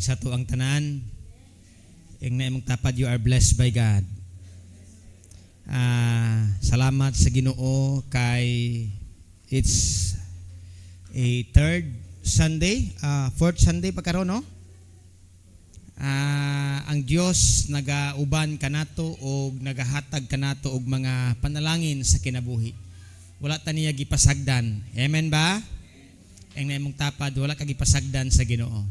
sa tuang tanan. Ing na imong tapad, you are blessed by God. Salamat sa Ginoo kay it's a third Sunday, fourth Sunday pagkaron, no? Ang Dios nagauban kanato o nagahatag kanato og mga panalangin sa kinabuhi. Wala ta niya gipasagdan. Amen ba? Ang na imong tapad, wala ka gipasagdan sa Ginoo.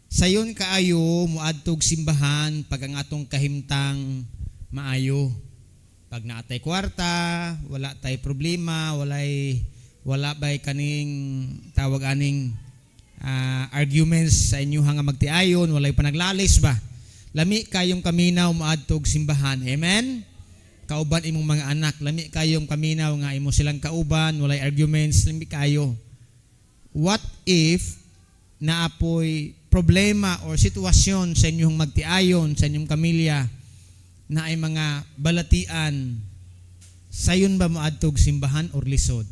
Sayon kaayo muadtog simbahan pag ang atong kahimtang maayo. Pag naatay kwarta, wala tay problema, wala bay kaning tawag aning arguments sa inyo nga magtiayon, walay panaglalis ba. Lami kayong kaminaw muadtog simbahan. Amen. Kauban imong mga anak, lami kayong kaminaw nga imo silang kauban, walay arguments, lami kayo. What if naapoy problema or sitwasyon sa inyong magtiayon, sa inyong pamilya na ay mga balatian, sayon ba moadtog simbahan or lisod?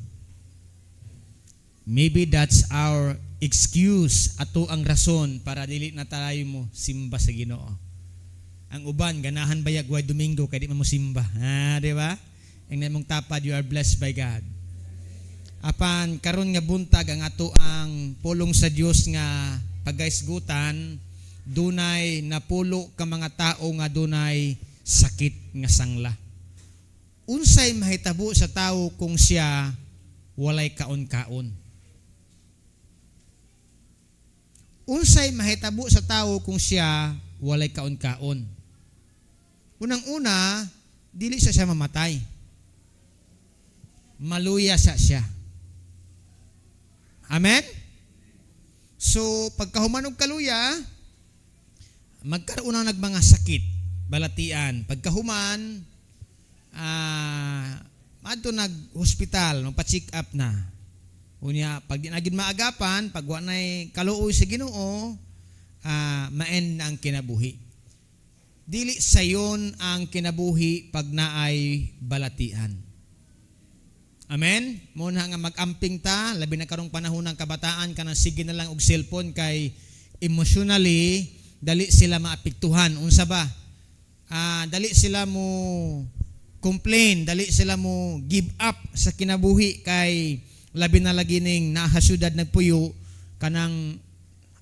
Maybe that's our excuse, ato ang rason para dili na tayo mo simba sa Ginoo. Ang uban ganahan bayag way Domingo kay di man mo simba. Di ba? Ang namong tapad, you are blessed by God. Apan karon nga buntag ang ato ang pulong sa Dios nga pagaisgutan, dunay napulo ka mga tao nga dunay sakit nga sangla. Unsay mahitabo sa tao kung siya walay kaon-kaon? Unsay mahitabo sa tao kung siya walay kaon-kaon? Unang-una, dili siya mamatay. Maluya siya. Amen? So, pagkahuman og kaluya, magkaroon na nagmanga sakit, balatian. Pagkahuman, madto nag-hospital, magpa-check up na. Unya, pag di na gid maagapan, pag wa nay kaluoy sa Ginoo, ma-end ang kinabuhi. Dili sayon ang kinabuhi pag naay balatian. Amen? Muna nga mag-amping ta, labi na karong panahon ng kabataan, kanang sige na lang og cellphone kay emotionally, dali sila maapektuhan. Unsa ba? Dali sila mo complain, dali sila mo give up sa kinabuhi kay labi na lagi ning nahasyudad nagpuyo, kanang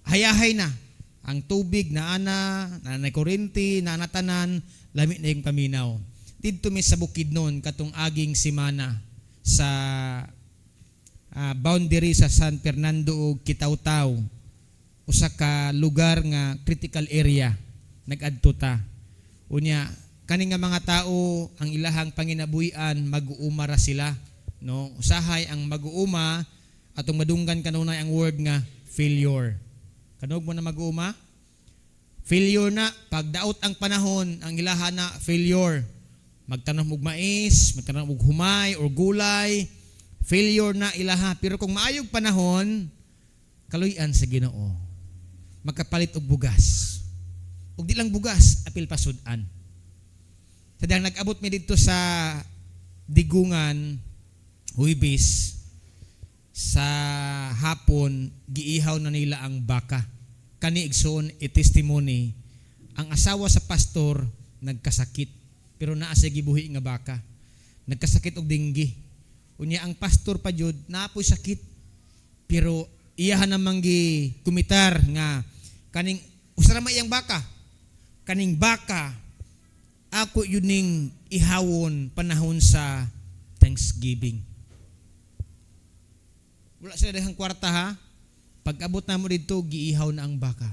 hayahay na. Ang tubig na nanay kuryente, tanan, lami na yung paminaw. Dito mi sa bukid noon, katong aging simana, sa boundary sa San Fernando o Kitaw-Taw, usa ka lugar nga critical area, nag-adto ta. Unya, kani nga mga tao, ang ilahang panginabuhian, mag-uuma ra sila. No? Usahay ang mag-uuma, atong madunggan kanunay ang word nga failure. Kanog mo na mag-uuma? Failure na. Pagdaot ang panahon, ang ilaha na failure. Magtanong mong mais, magtanong mong humay or gulay, failure na ilaha. Pero kung maayog panahon, kaluyan sa Ginoo. Magkapalit og bugas. Ug di lang bugas, apil pasudan. Sadang nag-abot mi dito sa Digungan, Huibis, sa hapon, giihaw na nila ang baka. Kani igsoon testimony, ang asawa sa pastor nagkasakit, pero naa sa gibuhi nga baka. Nagkasakit og dinggi. Unya ang pastor pa jud naapoy sakit, pero iyahan namang gi kumitar nga kaning usara may iyang baka. Kaning baka ako yun ning ihawon panahon sa Thanksgiving. Wala sila dahang kwarta ha. Pag-abot na mo dito, giihaw na ang baka.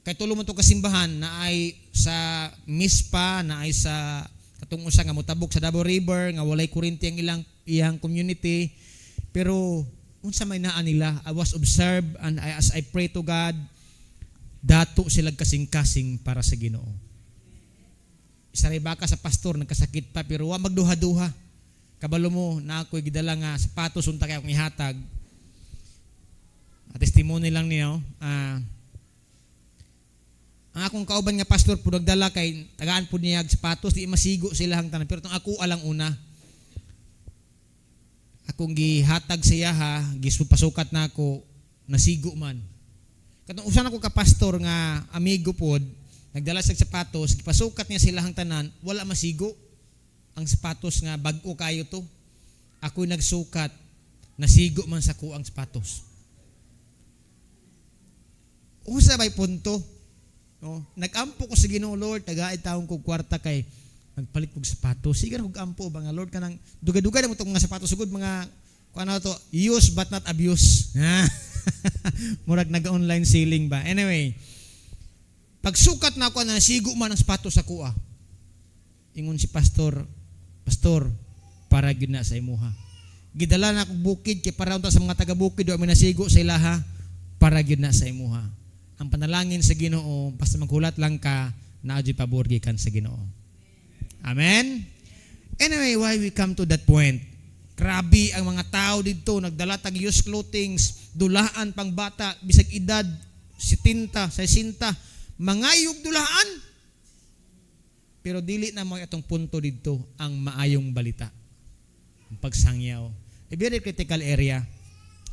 Kay tulo mo ito kasimbahan na ay sa Mispa, na ay sa katong usa nga motabok sa Davao River, nga walay kuryente ang iyang community. Pero unsa may naa nila, I was observed and as I pray to God, dato sila kasing-kasing para sa Ginoo. Isa ray baka sa pastor nagkasakit pa, pero wa magduha-duha. Kabalo mo na ako'y gidala nga sapatos unta kay akong ihatag. Testimony lang niyo. Ang akong kauban nga pastor po nagdala kay tagaan po niya sapatos, di masigo sila hang tanan. Pero itong ako alang una. Akong gihatag siya ha, gisupasukat na ako, nasigo man. Katong usan ako ka pastor nga amigo pod, nagdala sa sapatos, gipasukat niya silahang tanan, wala masigo. Ang sapatos nga bag-o kayo to. Ako'y nagsukat, nasigo man sa kuang sapatos. Usa bay punto. No? Nag-ampo ko sa Ginoo, Lord, tagaid taong kog kwarta kay nagpalit kog sapatos. Sige kog ampo ba nga Lord kanang dugay-dugay na mo tong mga sapatos sugod mga kuano to, use but not abuse. Murag nag-online selling ba. Anyway, pagsukat na ako na nasigo man ang sapatos sa kuha. Ingon si pastor, para gyud na sa imuha. Gidala na akong bukid kay para unta sa mga taga-bukid do may nasigo sa ilaha para gyud na sa imuha. Ang panalangin sa Ginoo basta maghulat lang ka na adyoy pabor gikan sa Ginoo. Amen. Anyway, why we come to that point? Grabe ang mga tao dito nagdala tag used clothings, dulaan pang bata bisag edad 70, 60, mangayog dulaan. Pero dili na mo itong punto dito ang maayong balita. Ang pagsangyaw. A very critical area.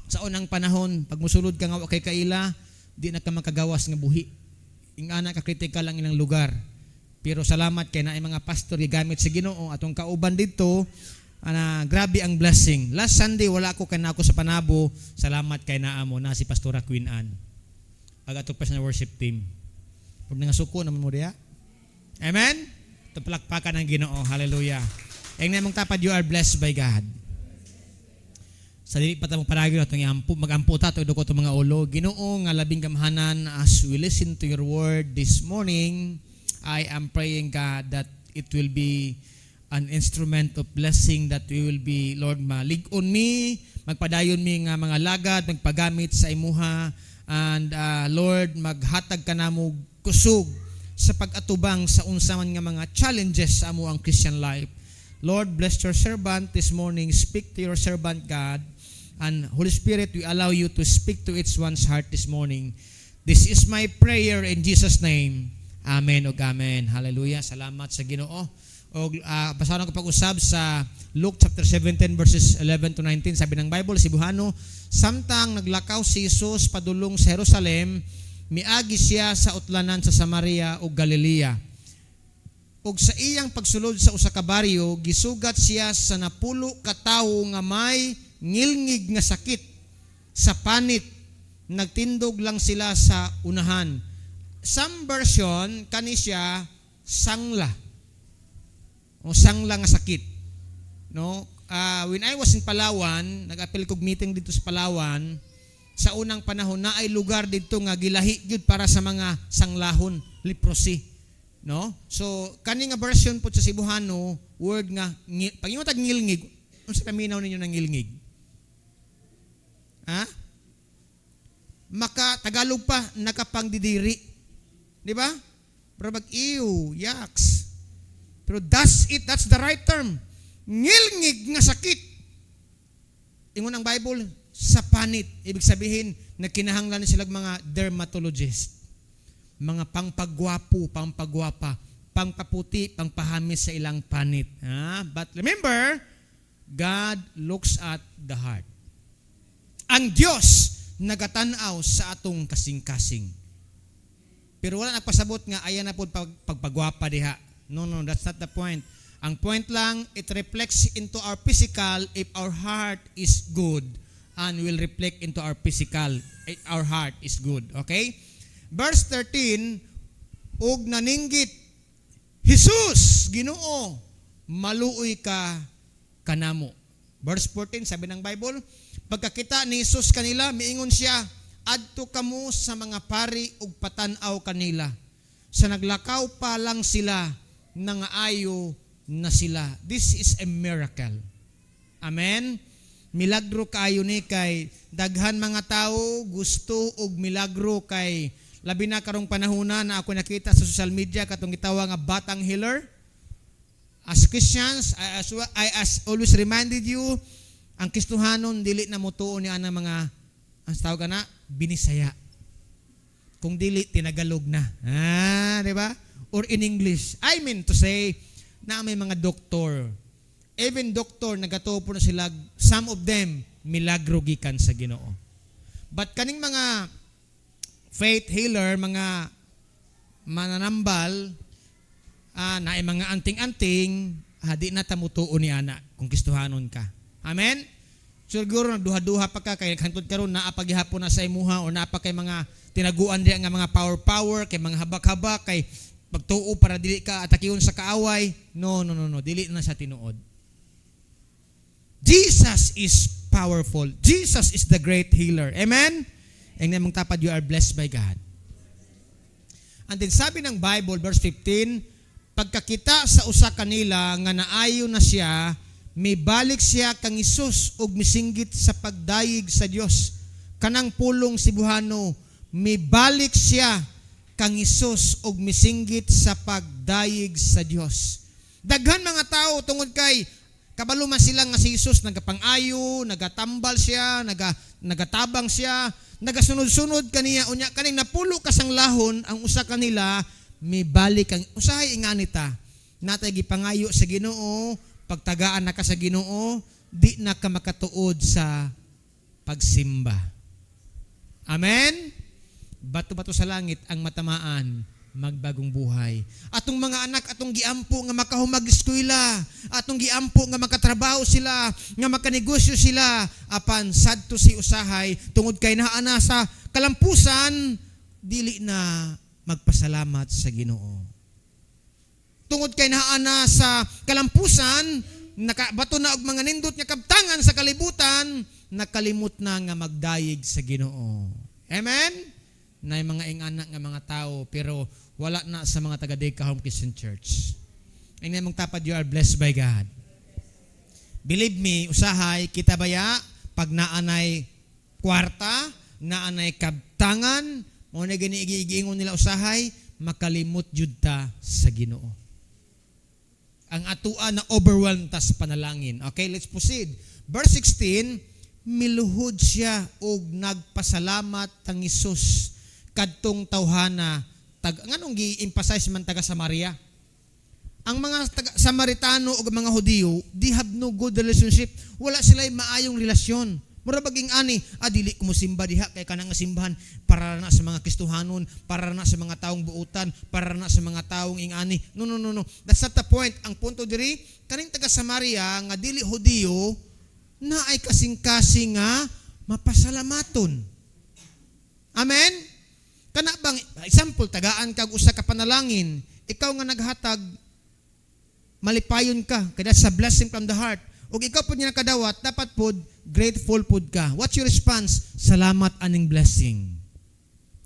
Sa unang panahon, pag musulod ka nga kay kaila, di na ka makagawas nga buhi. Ingana ka critical ang ilang lugar. Pero salamat kay naay mga pastor gigamit sa Ginoo atong kauban dito. Grabe ang blessing. Last Sunday wala ako kanako sa Panabo. Salamat kay naamo na si Pastora Queen Ann. Pag ato pa sa worship team. Pag nangasuko naman mo diya. Amen? Ito palakpakan ng Ginoo. Hallelujah. Ang namang tapad, you are blessed by God. Sa dili pa tamang paragyo itong mag-ampo ta, ito ko itong mga ulo. Ginoo nga labing kamahanan, as we listen to your word this morning, I am praying God that it will be an instrument of blessing that we will be, Lord, malig-on me, magpadayon mi nga mga lagad, magpagamit sa imuha, and Lord, maghatag ka na mo kusog sa pag-atubang sa unsaman nga mga challenges sa amo ang Christian life. Lord, bless your servant this morning. Speak to your servant, God. And Holy Spirit, we allow you to speak to each one's heart this morning. This is my prayer in Jesus' name. Amen o amen. Hallelujah. Salamat sa Ginoo. O basahan ko pag-usab sa Luke chapter 17 verses 11 to 19. Sabi ng Bible, si Buhano, samtang naglakaw si Jesus padulong sa Jerusalem, miagi siya sa utlanan sa Samaria o Galilea. Ug sa iyang pagsulod sa usa ka baryo, gisugat siya sa napulo ka tawo nga may ngilngig nga sakit sa panit. Nagtindog lang sila sa unahan. Some version kani siya sangla. O sangla nga sakit. No? When I was in Palawan, nag-apil kog meeting dito sa Palawan. Sa unang panahon na ay lugar dito nga gilahi gyud para sa mga sanglahon, leprosy, no? So kani nga version po sa Cebuano, word nga pag imo tag ngilngig, unsa paminaw ninyo ng ngilngig? Ha? Maka Tagalog pa nakapangdidiri. Di ba? Pero pag yaks. Pero that's the right term. Ngilngig nga sakit. Ingon ang Bible, sa panit. Ibig sabihin, nagkinahanglan sila mga dermatologist. Mga pangpagwapo, pangpagwapa, pangpaputi, pangpahamis sa ilang panit. But remember, God looks at the heart. Ang Diyos nagatanaw sa atong kasing-kasing. Pero wala nagpasabot nga ayan na po pagpagwapa diha. No, that's not the point. Ang point lang, it reflects into our physical if our heart is good. And will reflect into our physical. Our heart is good. Okay? Verse 13, ug naninggit, Jesus, Ginoo, maluoy ka kanamo. Verse 14, sabi ng Bible, pagkakita ni Jesus kanila, miingon siya, adto kamo sa mga pari ug patanaw kanila. Sa naglakaw pa lang sila, nangaayo na sila. This is a miracle. Amen? Milagro kayo ni kay daghan mga tao gusto og milagro kay labi na karong panahona na ako nakita sa social media katong gitawag nga batang healer. As Christians, I always reminded you, ang Kristohanon dili na motuo ni ana mga ang tawag na binisaya. Kung dili tinagalog na. Di ba? Or in English, I mean to say na may mga doktor. Even doktor, nagatuo po na sila, some of them, milagro gikan sa Ginoo. But kaning mga faith healer, mga mananambal, na mga anting-anting, di na tamutuon ni ana kung Kristohanon ka. Amen? Siguro nagduha-duha pa ka, kay hantod karon naa paghihapon na sa imuha, o naa pa kay mga tinaguan diya nga mga power, kay mga habak-habak, kay pagtuo para dili ka atakiyon sa kaaway. No, dili na sa tinuod. Jesus is powerful. Jesus is the great healer. Amen? Ang namang tapad, you are blessed by God. And then sabi ng Bible, verse 15, pagkakita sa usa kanila nga naayo na siya, mibalik siya kang Isus ug misinggit sa pagdayig sa Dios. Kanang pulong Cebuano, mibalik siya kang Isus ug misinggit sa pagdayig sa Dios. Daghan mga tao tungod kay kabalo man sila nga si Isus nagapangayo, nagatambal siya, nagatabang siya, nagasunod-sunod kaniya, unya kaning napulo kasanglahon ang usa kanila, mibalik ang usahay inganita natay gipangayo sa Ginoo, pagtagaan na ka sa Ginoo, di na ka makatuod sa pagsimba. Amen? Bato-bato sa langit ang matamaan, magbagong buhay. Atong mga anak, atong giampo nga makahumag-eskwela, atong giampo nga makatrabaho sila, nga makanegosyo sila, apan sadto si usahay, tungod kay naana sa kalampusan, dili na magpasalamat sa Ginoo. Tungod kay naana sa kalampusan, nakabato na og mga nindot nga kabtangan sa kalibutan, nakalimot na nga magdayig sa Ginoo. Amen? Na mga ingana nga mga tao, pero wala na sa mga taga-Deka Home Christian Church. Ang namang tapad, you are blessed by God. Believe me, usahay, kita baya, pag naanay kwarta, naanay kabtangan, mo na gini-igiingon nila usahay, makalimot jud ta sa Ginoo. Ang atua na overwhelmed ta sa panalangin. Okay, let's proceed. Verse 16, miluhod siya og nagpasalamat tang Isus kadtong tawhana. Nganong gi-emphasize man taga Samaria? Ang mga taga Samaritano o mga Hudiyo, they have no good relationship. Wala sila'y maayong relasyon. Mura baging ani, dili ko mo simba diha kay kanang simbahan para na sa mga Kristohanon, para na sa mga taong buutan, para na sa mga taong ingani. No. That's not the point. Ang punto diri, kaning taga Samaria nga dili Hudiyo, na ay kasing-kasing nga mapasalamaton. Amen? Kana bang, example, tagaan kag usa ka panalangin, ikaw nga naghatag, malipayon ka, kaya sa blessing from the heart. O ikaw po niya nakadawat, dapat po, grateful po ka. What's your response? Salamat aning blessing.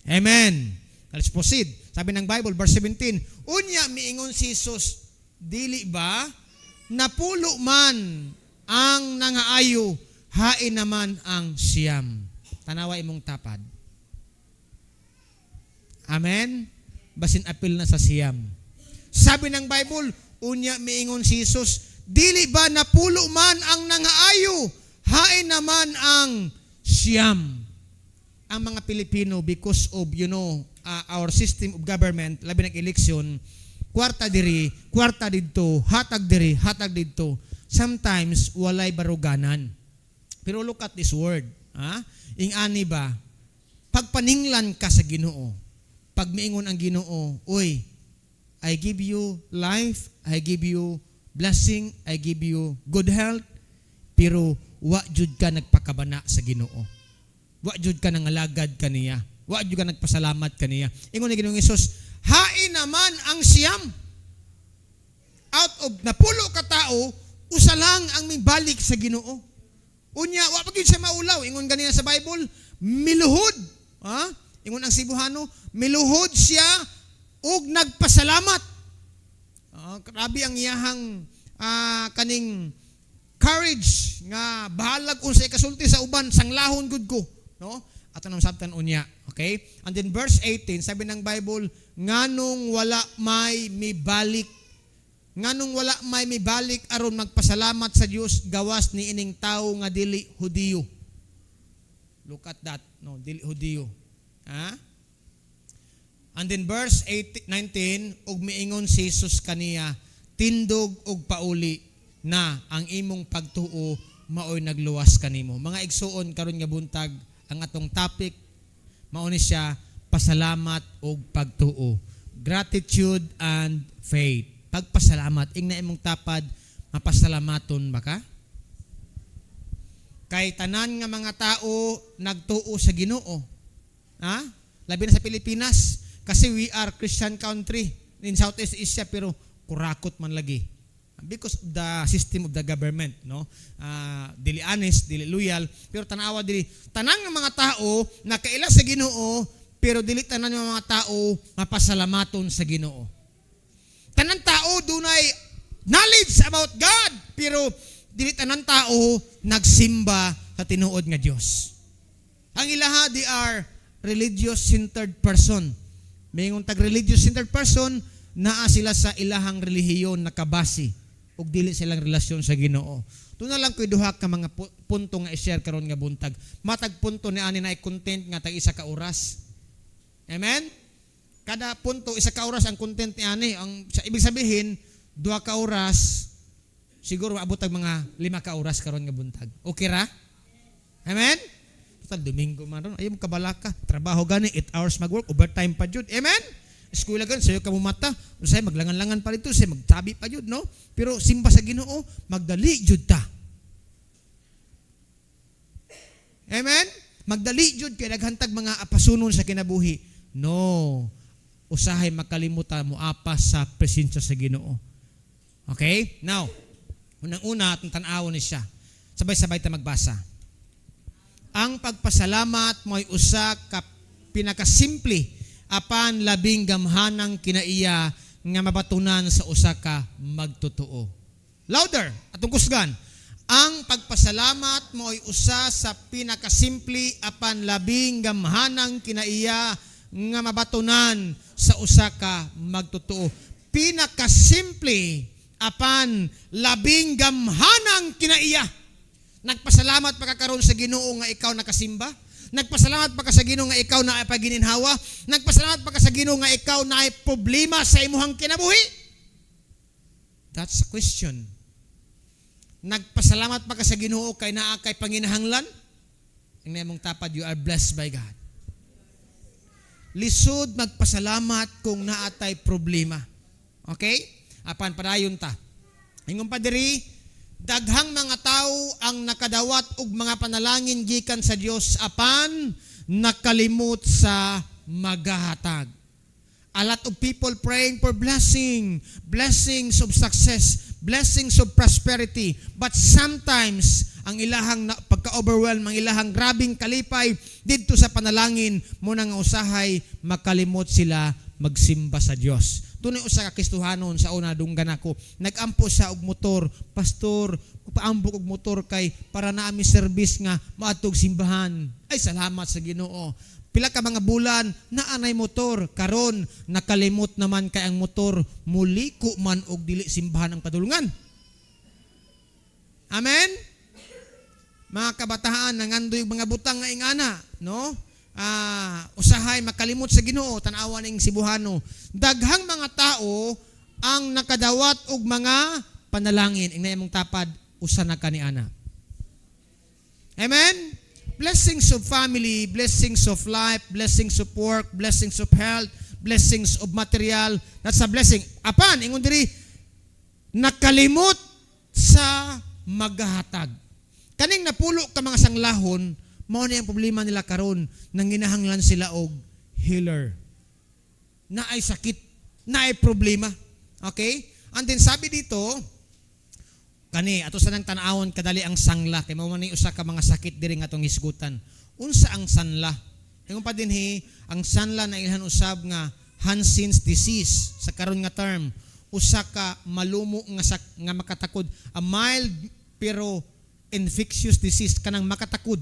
Amen. Let's proceed. Sabi ng Bible, verse 17, unya miingon si Jesus, dili ba, napulo man ang nangaayo, hain naman ang siyam. Tanawa imong tapad. Amen? Basin apil na sa siyam. Sabi ng Bible, unya miingon si Jesus, dili ba napulo man ang nangaayo, hain naman ang siyam. Ang mga Pilipino, because of, our system of government, labi ng eleksyon, kwarta diri, kwarta didto, hatag diri, hatag didto. Sometimes, walay baruganan. Pero look at this word. Ingani ba, pagpaninglan ka sa Ginoo, pag miingon ang Ginoo, uy, I give you life, I give you blessing, I give you good health, pero wa jud ka nagpakabana sa Ginoo. Wa jud ka nangalagad kaniya. Wa jud ka nagpasalamat kaniya. Ingon ni Ginoong Hesus, hain naman ang siyam. Out of napulo ka tao, usa lang ang mibalik sa Ginoo. Unya, wa pa gyud siya maulaw. Ingon ganina sa Bible, miluhod. Ingon ang Cebuano, miluhod siya ug nagpasalamat. Grabe ang iyahang kaning courage nga bahalag unsay kasulti sa uban sanglahon gud ko, no? Ato nang sabtan unya, okay? And then verse 18, sabi ng Bible, nganong wala may mibalik, nganong wala may mibalik aron magpasalamat sa Dios gawas ni ining tawo nga dili Hudiyo. Look at that, no, dili Hudiyo. And then verse 19, ug miingon si Jesus kaniya, tindog ug pauli na ang imong pagtuo maoy nagluwas kanimo. Mga igsuon karon nga buntag, ang atong topic mao ni siya pasalamat ug pagtuo. Gratitude and faith. Pagpasalamat, ingna imong tapad mapasalamaton ba ka? Kay tanan nga mga tao nagtuo sa Ginoo. Ha? Labi na sa Pilipinas kasi we are Christian country in Southeast Asia pero kurakot man lagi. Because of the system of the government, no? Dili honest, dili loyal, pero tanawa dili tanan nga mga tao nakaila sa Ginoo pero dili tanan nga mga tao mapasalamaton sa Ginoo. Tanan tao dunay knowledge about God pero dili tanan tao nagsimba sa tinuod nga Dios. Ang ilaha, they are religious-centered person. Mayingon tag religious-centered person, naa sila sa ilahang relihiyon nakabase ug dili silang relasyon sa Ginoo. Ito na lang ko'y duha ka mga punto nga i-share karon nga buntag. Matag punto ni ani na content nga tag isa ka oras. Amen? Kada punto isa ka oras ang content ni ani. Ang sa ibig sabihin, duha ka oras siguro maabot ang mga 5 ka oras karon nga buntag. Okay ra? Amen? Total Domingo man ron. Ayaw mo kabalaka. Trabaho gani 8 hours mag-work, overtime pa jud. Amen? Eskwela gan sayo ka mumata. Usay maglangan-langan pa dito, say magtabi pa jud, no? Pero simba sa Ginoo, magdali jud ta. Amen? Magdali jud kay naghantag mga apasunon sa kinabuhi. No. Usahay makalimutan mo apas sa presensya sa Ginoo. Okay? Now, unang-una atong tan-awon ni siya. Sabay-sabay ta magbasa. Ang pagpasalamat mo'y usa ka pinakasimple apan labing gamhanang kinaiya nga mabatunan sa usa ka magtotoo. Louder, atong kusgan. Ang pagpasalamat mo'y usa sa pinakasimple apan labing gamhanang kinaiya nga mabatunan sa usa ka magtotoo. Pinakasimple apan labing gamhanang kinaiya. Nagpasalamat pa ka karon sa Ginoo nga ikaw nakasimba? Nagpasalamat pa ka sa Ginoo nga ikaw na ay pagininhawa? Nagpasalamat pa ka sa Ginoo nga ikaw na ay problema sa imuhang kinabuhi? That's a question. Nagpasalamat pa ka sa Ginoo kay naa kay panginahanglan? Ang imong tapad, you are blessed by God. Lisod magpasalamat kung naatay problema. Okay? Apan padayon ta. Ingon pa diri, daghang mga tao ang nakadawat og mga panalangin gikan sa Dios apan nakalimot sa magahatag. A lot of people praying for blessings of success, blessings of prosperity, but sometimes ang ilahang pagka-overwhelm, ang ilahang grabing kalipay didto sa panalangin mo nga usahay makalimot sila magsimba sa Dios. Tunay usa ka Kristohanon sa una dunggan ako. Nagampo sa og motor, pastor, paambok og motor kay para na ami service nga maadtog simbahan. Ay salamat sa Ginoo. Pila ka mga bulan naanay motor, karon nakalimot naman kay ang motor muliko man og dili simbahan ang padulungan. Amen. Mga kabataan nangandoy mga butang nga ingana, no? Usahay makalimot sa Ginoo, tan-awan ning Cebuano. Daghang mga tao ang nakadawat og mga panalangin. Ingna imong tapad usa na kaniana. Amen. Blessings of family, blessings of life, blessings of work, blessings of health, blessings of material. That's a blessing. Apan ingon diri nakalimot sa magahatag. Kaning napulo ka mga sanglahon, mao na ang problema nila karon, nanginahanglan sila og healer. Naay sakit, naay problema. Okay? And then sabi dito, kani ato sa nang tan-awon kadali ang sangla kay mao man ni usa ka mga sakit diri nga atong hisgutan. Unsa ang sanla? Ingon pa dinhi, ang sanla na ilhan usab nga Hansen's disease sa karon nga term, usa ka malumo nga makatakod, a mild pero infectious disease kanang makatakod.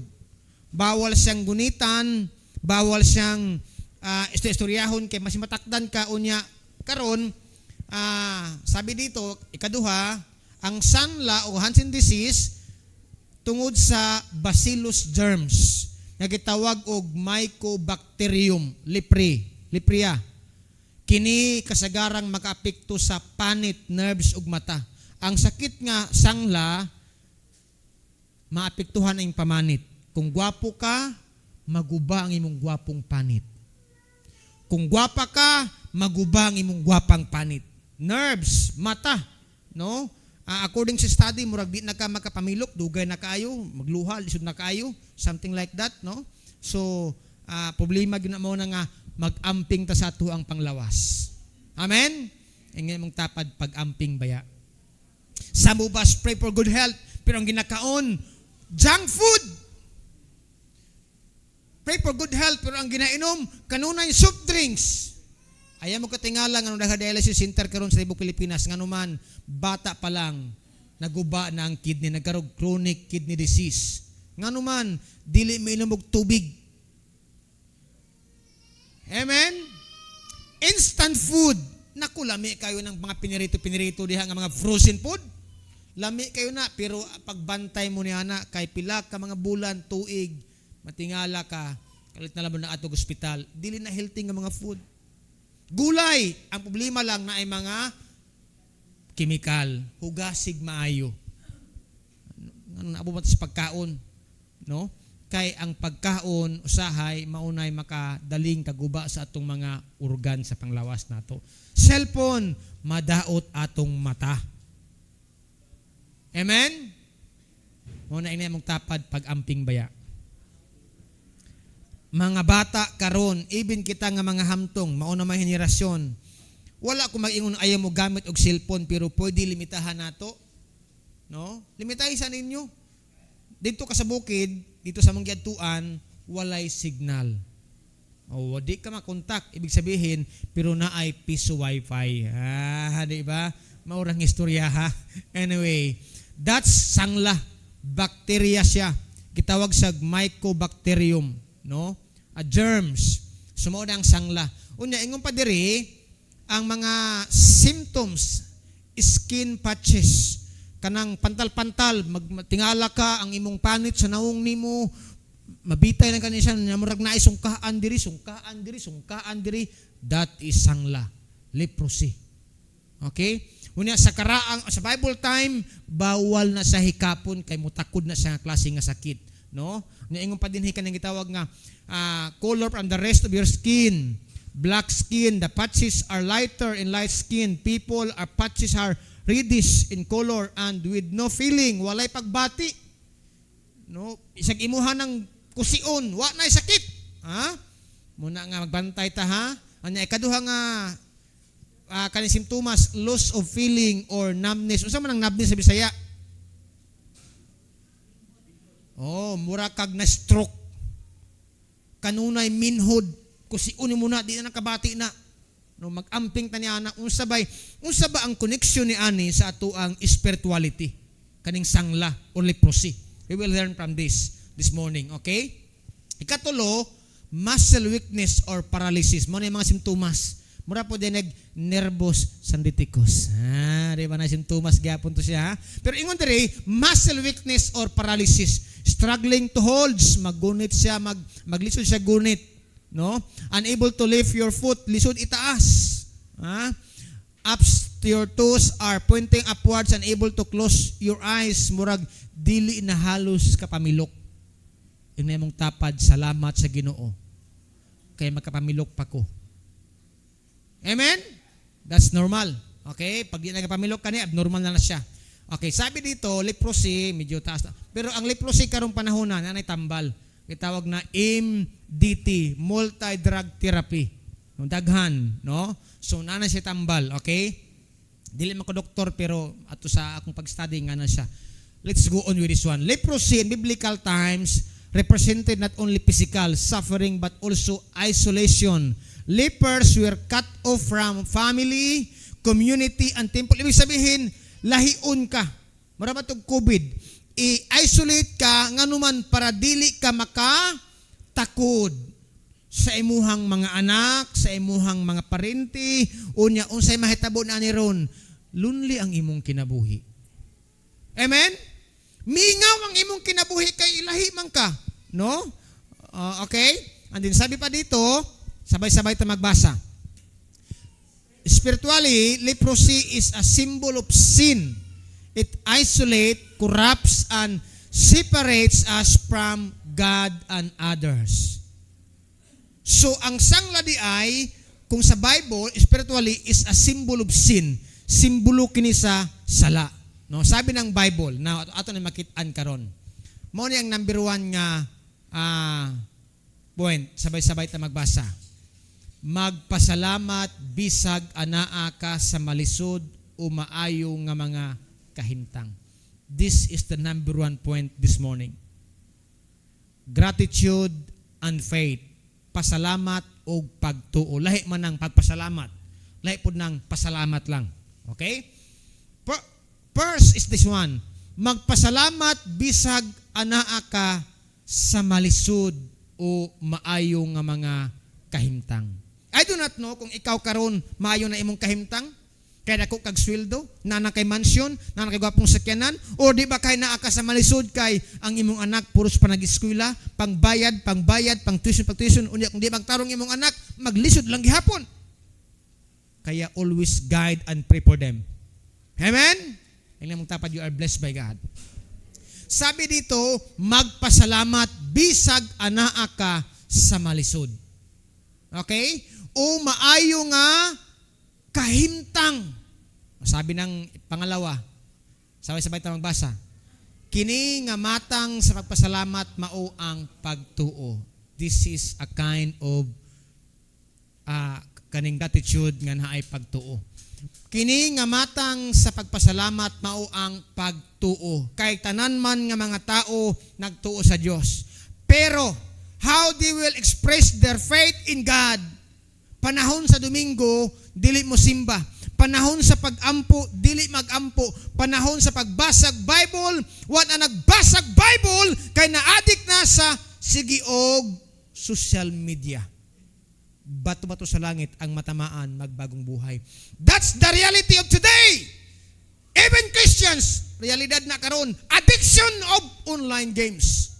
Bawal siyang gunitan, bawal siyang istoryahon kay mas matakdan ka unya karon. Sabi dito ikaduha, ang sanla o Hansen disease tungod sa bacillus germs nga gitawag og Mycobacterium leprae. Kini kasagarang makaapekto sa panit, nerves ug mata. Ang sakit nga sangla maapektuhan ang pamanit. Kung gwapo ka, maguba ang imong gwapong panit. Kung gwapa ka, maguba ang imong gwapang panit. Nerves, mata, no? According sa study, murag di na ka makapamilok, dugay na kaayo, magluha, lisod na kaayo, something like that, no? So, problema gyud na mo na nga mag-amping ta sa ato ang panglawas. Amen? Ingay mong tapad pag-amping baya. Some of us pray for good health, pero ang ginakaon, junk food. Pray for good health, pero ang ginainom, kanunay soft drinks. Ayaw mo katingala nga nung dialysis center karon sa Tibok Pilipinas, nga naman, bata pa lang, naguba na ang kidney, nagkaroon chronic kidney disease. Nga naman, dili mainom og tubig. Amen? Instant food. Naku, lami kayo ng mga pinirito diha nga mga frozen food. Lami kayo na, pero pagbantay mo niya na, kay pila ka mga bulan, tuig, matingala ka, kalit na lang na atog ospital, dili na healthy nga mga food. Gulay, ang problema lang na ay mga chemical, hugasig maayo. Ano na sa pagkaon, no? Kay ang pagkaon usahay maunay makadaling kaguba sa atong mga organ sa panglawas nato. Cellphone, madaot atong mata. Amen? Muna ini mong tapad pag-amping baya. Mga bata karon, even kita nga mga hamtong, mauna mga henerasyon, wala ko mag-ingon ayaw mo gamit og cellphone, pero pwede limitahan nato. No? Limitahin sa ninyo. Dito ka sa bukid, dito sa Manggiadtuan, walay signal. O, di ka makontak, ibig sabihin, pero naay piso wifi. Di ba? Maurang istorya ha. Anyway, that's sangla. Bacteria siya. Kitawag sa mycobacterium. No? Germs. Sumao na ang sangla. Unya, ingon pa diri, ang mga symptoms, skin patches, kanang pantal-pantal, tingala ka, ang imong panit sa naong nimo, mabitay na kanisa, namurag na sungkaan diri, that is sangla, leprosy. Okay? Unya, sa karaang, sa Bible time, bawal na sa hikapon, kay mutakod na sa klase nga sakit. No? Niingon pa din hikan ang gitawag nga color from the rest of your skin. Black skin, the patches are lighter in light skin. People are patches are reddish in color and with no feeling, walay pagbati. No, isag imuhan ng kusion, wa na sakit. Ha? Muna nga magbantay ta ha. Anya ikaduha nga kaning simptomas, loss of feeling or numbness. Unsa man ang numbness sa Bisaya? Mura kag na stroke. Kanunay minhod. Kusiun mo na, di na nakabati na. No, mag-amping ta niya na. Unsa ba ang connection ni ani sa ato ang spirituality? Kaning sangla or leprosy. We will learn from this morning, okay? Ikatulo, muscle weakness or paralysis. Mo na yung mga simptomas. Mura po din nervous sanditicus. Di ba na simptomas gyapon to siya? Pero ingon diri, muscle weakness or paralysis. Struggling to hold, maggunit siya, maglisod siya gunit. No? Unable to lift your foot, lisod itaas. Ups to your toes are pointing upwards, unable to close your eyes, murag dili na halos kapamilok. Yung mong tapad, salamat sa Ginoo. Kaya magkapamilok pa ko. Amen? That's normal. Okay? Pag di nagkapamilok ka niya, abnormal na siya. Okay, sabi dito, leprosy, medyo taas na. Pero ang leprosy karong panahon na, nanay tambal. Itawag na MDT, multi-drug therapy. Daghan, no? So, nanay siya tambal, okay? Dili man ko doktor, pero ato sa akong pag-study nga na siya. Let's go on with this one. Leprosy in biblical times represented not only physical suffering but also isolation. Lepers were cut off from family, community, and temple. Ibig sabihin, lahiun ka. Marabat og COVID. I-isolate ka nganuman para dili ka makatakod sa imuhang mga anak, sa imuhang mga parente, unya unsay mahitabo na ni ron. Lonely ang imong kinabuhi. Amen? Mingaw ang imong kinabuhi kay ilahi man ka. No? Okay? And then sabi pa dito, sabay-sabay ta magbasa. Spiritually, leprosy is a symbol of sin. It isolates, corrupts, and separates us from God and others. So, ang sangla di ay, kung sa Bible, spiritually, is a symbol of sin. Simbolo kini sa sala. No? Sabi ng Bible, na ato na makitaan karon. Mao ni ang number 1 nga point, sabay-sabay ta magbasa. Magpasalamat bisag anaa ka sa malisod o maayo nga mga kahimtang. This is the number 1 point this morning. Gratitude and faith. Pasalamat o pagtuo. Lahi man ng pagpasalamat. Lahi po ng pasalamat lang. Okay? First is this one. Magpasalamat bisag anaa ka sa malisod o maayo nga mga kahimtang. I do not know kung ikaw karon maayo na imong kahimtang, kaya dako kag sweldo, nana kay mansion, nana kay gwapong sakyanan, o di ba kay naa ka sa malisod kay ang imong anak puros pa nag-eskwela, pangbayad, pang-tuition, unya kung di magtarong imong anak, maglisod lang gihapon. Kaya always guide and pray for them. Amen? Ang mong tapad, you are blessed by God. Sabi dito, magpasalamat bisag anaa ka sa malisod. Okay? O maayo nga kahimtang. Sabi ng pangalawa, sabay-sabay tayong magbasa. Kini nga matang sa pagpasalamat mao ang pagtuo. This is a kind of kaning gratitude nga naay pagtuo. Kini nga matang sa pagpasalamat mao ang pagtuo. Kay tanan man nga mga tao nagtuo sa Dios. Pero how they will express their faith in God? Panahon sa Domingo, dili mo simba. Panahon sa pag-ampo, dili mag-ampo. Panahon sa pagbasag Bible, wala nagbasag Bible kay na-addict na sa sigiog social media. Bato-bato sa langit ang matamaan, magbagong buhay. That's the reality of today. Even Christians, realidad na karon, addiction of online games.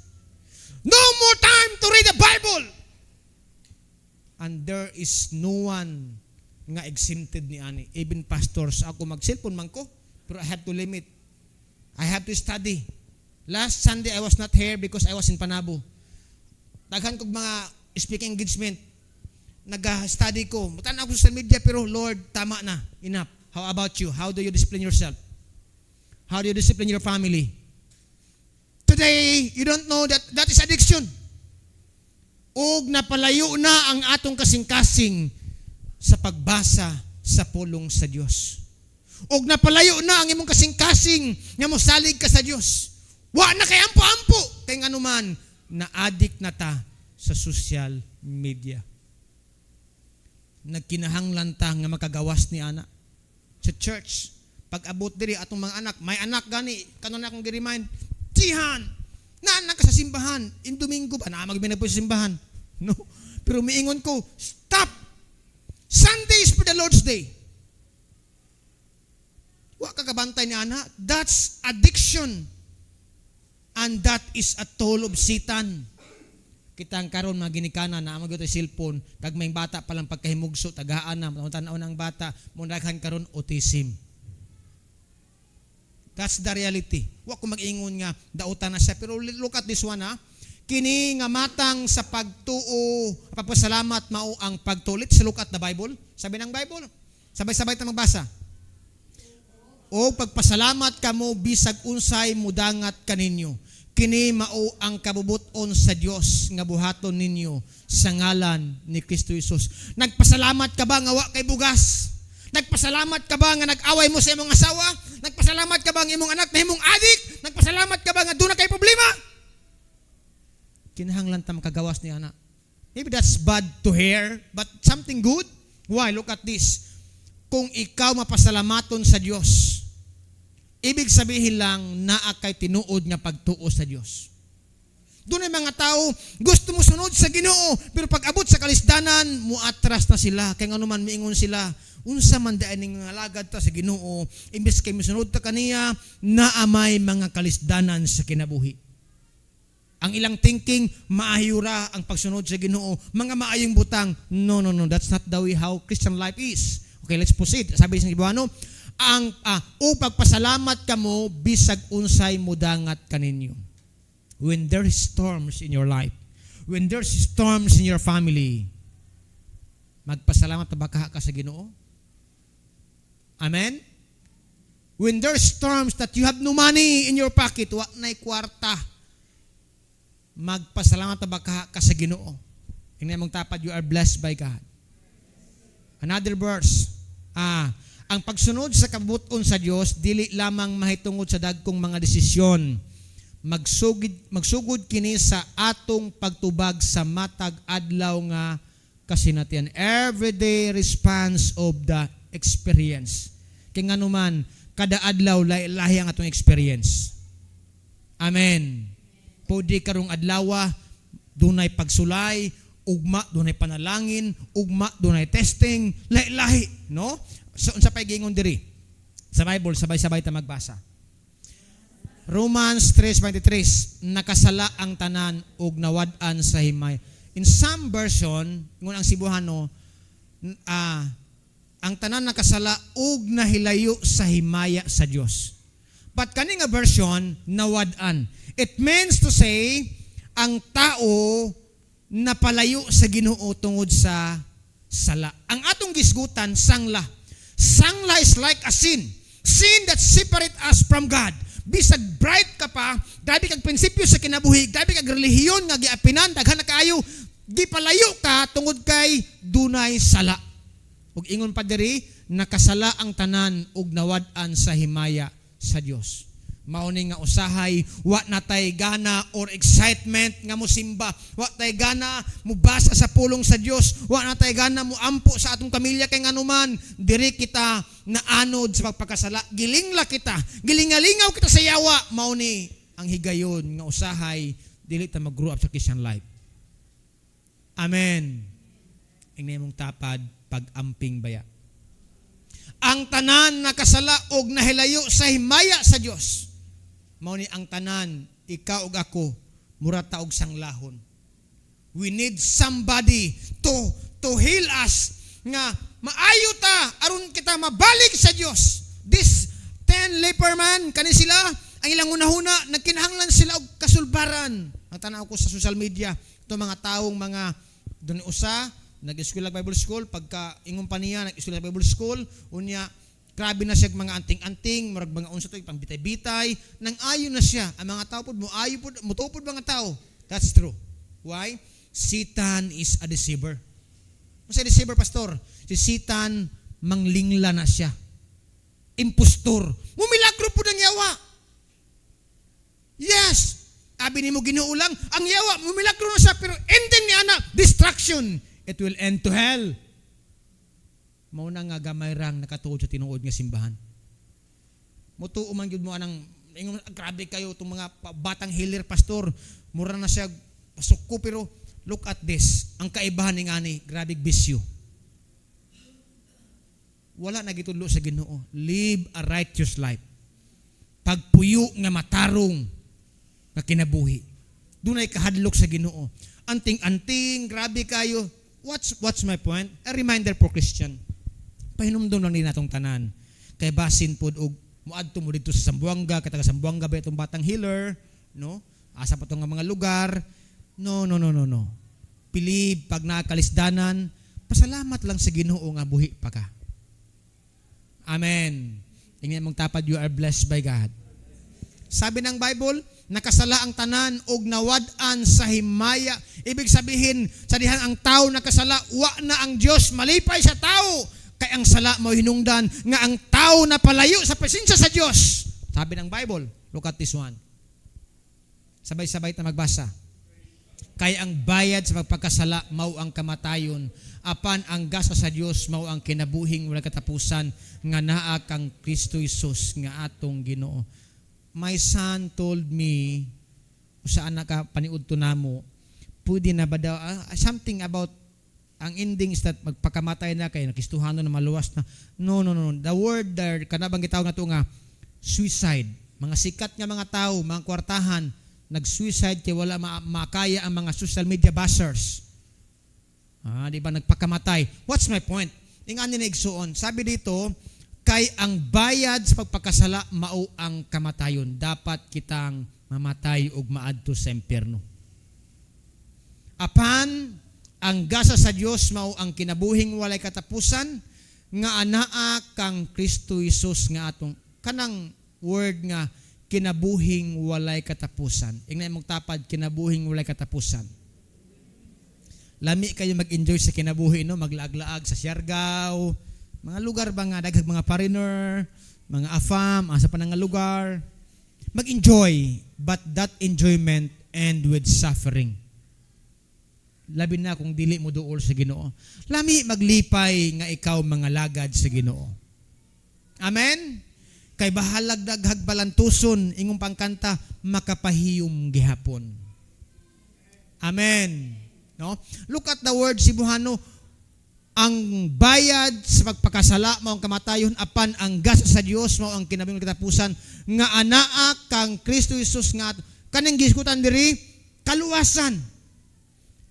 No more time to read the Bible. And there is no one nga exempted ni ani. Even pastors, ako mag-cellphone man ko, pero I have to limit. I have to study. Last Sunday, I was not here because I was in Panabo. Daghan kog mga speaking engagement. Nag-study ko. Tanaw ko sa social media, pero Lord, tama na. Enough. How about you? How do you discipline yourself? How do you discipline your family? Today, you don't know that is addiction. Og napalayo na ang atong kasing-kasing sa pagbasa sa pulong sa Dios. Og napalayo na ang imong kasing-kasing nga mosalig ka sa Dios. Wa na kay ampo-ampo kay nganuman na-addict na ta sa social media. Nagkinahanglan ta nga makagawas ni ana sa church. Pag abot diri atong mga anak, may anak gani kanon akong gi-remind, Jihan, naanak ka sa simbahan. In Domingo ba na magbinay po sa simbahan? No. Pero miingon ko, stop. Sunday is for the Lord's Day. Wa ka kabantay ni ana. That's addiction. And that is a toll of Satan. Kitang karon mga ginikana na amag ito cellphone, kag may bata palang pagkahimugso, tagaan na, tanaw ng bata, munaghan karon autism. That's the reality. Wa ko mag-ingon nga dautan na siya, pero look at this one ha. Kini nga matang sa pagtuo, pagpasalamat mao ang pagtulit. Look at the Bible. Sabi ng Bible. Sabay-sabay ta magbasa. O pagpasalamat kamo bisag unsay mudangat kaninyo. Kini mao ang kabubuton sa Dios nga buhaton ninyo sa ngalan ni Kristo Jesus. Nagpasalamat ka ba nga wa kay bugas? Nagpasalamat ka ba nga nag-away mo sa imong asawa? Nagpasalamat ka ba nga imong anak na imong adik? Nagpasalamat ka ba nga doon na kay problema? Kinahanglan ta makagawas ni ana. Maybe that's bad to hear, but something good. Why? Look at this. Kung ikaw mapasalamaton sa Dios, ibig sabihin lang naa kay tinuod nga pagtuo sa Dios. Doon ay mga tao gusto mo sunod sa Ginoo, pero pag abot sa kalisdanan, muatras na sila. Kaya nga naman miingon sila, unsa man daan ning nga lagad ta sa Ginoo, imbes kay misunod ta kaniya, naamay mga kalisdanan sa kinabuhi. Ang ilang thinking, maayura ang pagsunod sa Ginoo, mga maayong butang. No, that's not the way how Christian life is. Okay, let's proceed. Sabi sa Ibuano, o pagpasalamat kamo bisag unsay mudangat kaninyo. when there is storms in your life, when there's storms in your family, magpasalamat na baka ka sa Ginoo? Amen? When there's storms that you have no money in your pocket, wa na'y kwarta, magpasalamat na baka ka sa Ginoo. Tingnan mong tapad, you are blessed by God. Another verse, ang pagsunod sa kabuton sa Dios dili lamang mahitungod sa dagkong mga desisyon. Magsugod kini sa atong pagtubag sa matag adlaw nga kasinatian. Everyday response of the experience. Kaya nga naman, kada adlaw lahi ang atong experience. Amen. Pwede karong adlaw, dunay pagsulay, ugma dunay panalangin, ugma dunay testing, lahi-lahi, no? So, unsa pay gingon diri? Sa Bible, sabay-sabay ta magbasa. Romans 3:23, nakasala ang tanan ug nawad-an sa himay. In some version, ngun ang Cebuano, ang tanan nakasala ug nahilayo sa himaya sa Dios. But kani nga version, nawad-an. It means to say, ang tao napalayo sa Ginoo tungod sa sala. Ang atong gisgutan, sangla. Sangla is like a sin. Sin that separate us from God. Bisag bright ka pa, grabe kag prinsipyo sa kinabuhi, grabe kag relihiyon nga giapinan, daghan na kaayo, gipalayo ka tungod kay dunay sala. Ug ingon pa diri, nakasala ang tanan ug nawad-an sa himaya sa Dios. Mauning nga usahay, wa natay gana or excitement nga mosimba, wa tay gana mubasa sa pulong sa Dios, wa natay gana mo ampo sa atong pamilya kay nganuman diri kita naanod sa pagpakasala. Gilingla kita, gilingalingaw kita sa yawa, mauni ang higayon nga usahay dili ta mag-grow up sa Christian life. Amen. Ingna mong tapad pag-amping baya. Ang tanan nakasala og nahilayo sa himaya sa Dios. Mao ni ang tanan, ikaw ug ako, mura ta og sanglahon. We need somebody to heal us nga maayo ta aron kita mabalik sa Dios. This 10 leperman kani sila ang ilang hunahuna nagkinahanglan sila og kasulbaran. Ang tanaw ko sa social media, to mga taong mga dun usa nag-eskwela Bible School, pagka ingon pa niya nag-eskwela Bible School, unya grabe na siya mga anting-anting, marag mga unsa to pang bitay-bitay, nang ayo na siya. Ang mga tao pud mo ayo pud, mutupod mga tao. That's true. Why? Satan is a deceiver. Unsa deceiver, pastor? Si Satan manglingla na siya. Impostor. Mumilagro pud ang yawa. Yes. Abi nimo Ginoo lang, ang yawa mumilagro na siya, pero ending ni ana destruction. It will end to hell. Mauna nga gamay rang nakatuod sa tinuod nga simbahan. Mutuo man gyud mo anang ingon grabe kayo tong mga batang healer, pastor. Mura na siya pasok ko, pero look at this. Ang kaibahan ni ani, grabe bisyo. Wala na gitudlo sa Ginoo. Live a righteous life. Pagpuyo nga matarong nga kinabuhi. Dunay kahadlok sa Ginoo. Anting-anting, grabe kayo. What's my point? A reminder for Christian. Pahinumdum lang din natong tanan. Kay basin pud og muadto mo dito sa Sambuanga, kataga Sambuanga ba itong batang healer, no? Asa pa tong mga lugar. No. Pilib pag nakalisdanan, pasalamat lang sa Ginoo nga buhi pa ka. Amen. Tingnan mong tapad, you are blessed by God. Sabi ng Bible, nakasala ang tanan og nawad-an sa himaya. Ibig sabihin, sa dihan ang tao nakasala, wa na ang Dios malipay sa tao. Kay ang sala mo hinungdan nga ang tao na palayo sa presensya sa Dios. Sabi ng Bible, look at this one. Sabay-sabay ta magbasa. Kay ang bayad sa pagpakasala mao ang kamatayon, apan ang gasa sa Dios mao ang kinabuhing walang katapusan nga naa kang Kristo Jesus nga atong Ginoo. My son told me, saan nakapaniud to namo, pwede na ba daw, something about, ang ending is that magpakamatay na kayo, nakistuhanon na maluwas na. No. The word there, kanabang gitaw nga ito nga, suicide. Mga sikat nga mga tao, mga kwartahan, nag-suicide kaya wala makaya ang mga social media bashers. Di ba, nagpakamatay. What's my point? Ingani na igsuon. Sabi dito, kay ang bayad sa pagpakasala mao ang kamatayon. Dapat kitang mamatay ug maadto sa impyerno. Apan ang gasa sa Dios mao ang kinabuhing walay katapusan nga anaa kang Kristo Jesus nga atong kanang word nga kinabuhing walay katapusan. Ingnan mong tapad, kinabuhing walay katapusan. Lami kayo mag-enjoy sa kinabuhi, no? Maglaag-laag sa Siargao, mga lugar ba nga, daghang mga foreigner, mga afam, asa pa nga lugar. Mag-enjoy, but that enjoyment end with suffering. Labi na kung dili mo duol sa Ginoo. Lami maglipay nga ikaw mga lagad sa Ginoo. Amen? Kay bahalag daghag balantuson, ingong pangkanta, makapahiyom gihapon. Amen. No? Look at the word Cebuano, ang bayad sa pagpakasala mao ang kamatayon, apan ang gasa sa Dios mao ang kinabuhing katapusan nga anaa kang Kristo Jesus nga kaning gisgutan diri kaluwasan,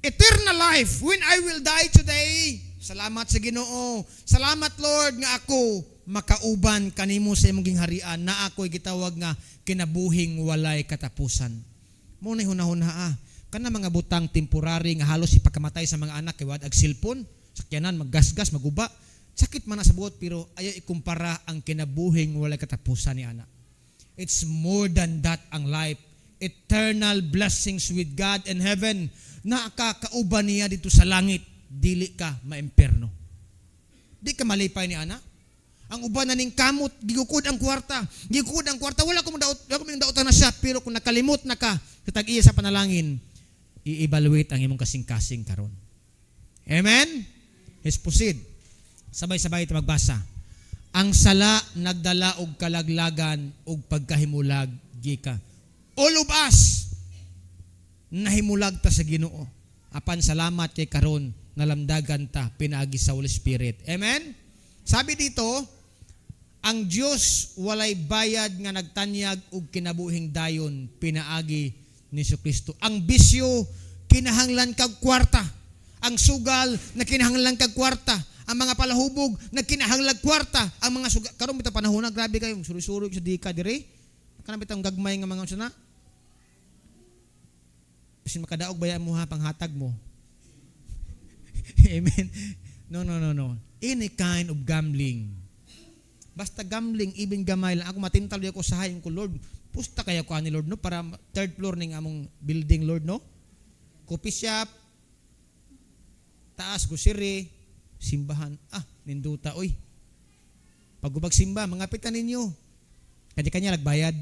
eternal life. When I will die today, salamat sa Ginoo, salamat Lord nga ako makauban kanimo sa imong gingharian, na ako'y gitawag nga kinabuhing walay katapusan. Mo na hunahuna kana mga butang temporary nga halos ipakamatay sa mga anak kay wad ag cellphone, sakyanan maggasgas, maguba. Sakit man sa buot pero ayaw ikumpara ang kinabuhing walay katapusan ni ana. It's more than that ang life. Eternal blessings with God in heaven. Nakakauban niya dito sa langit, dili ka maimperno. Di ka malipay ni ana. Ang uban na ning kamot, gigukod ang kwarta. Gigukod ang kwarta, wala ko mong dautan na siya, pero kung nakalimot na ka, katag-iya sa panalangin, i-evaluate ang imong kasing-kasing karon. Amen? Let's proceed. Sabay-sabay ito magbasa. Ang sala nagdala og kalaglagan og pagkahimulag gika. All of us nahimulag ta sa Ginoo. Apan salamat kay karon nalamdagan ta pinaagi sa Holy Spirit. Amen? Sabi dito, ang Dios walay bayad nga nagtanyag og kinabuhing dayon pinaagi ni Jesucristo. Ang bisyo kinahanglan kag kwarta. Ang sugal na kinahanglan kag kwarta. Ang mga palahubog na kinahanglan kwarta. Ang mga sugal karon bitaw panahon na grabe kayo suri-suri sa dika diri. Kana bitaw gagmay nga mga usana. Bisin makadaog baya mo ha panghatag mo. Amen. No. Any kind of gambling. Basta gambling, even gamay lang. Ako matintal ako sa hayong ko, Lord. Pusta kaya ko ani Lord, no? Para third floor ning among building, Lord, no? Coffee shop, taas, grocery, simbahan. Ninduta, oy. Pagubag simba, mangapitan ninyo. Kanya-kanya nagbayad.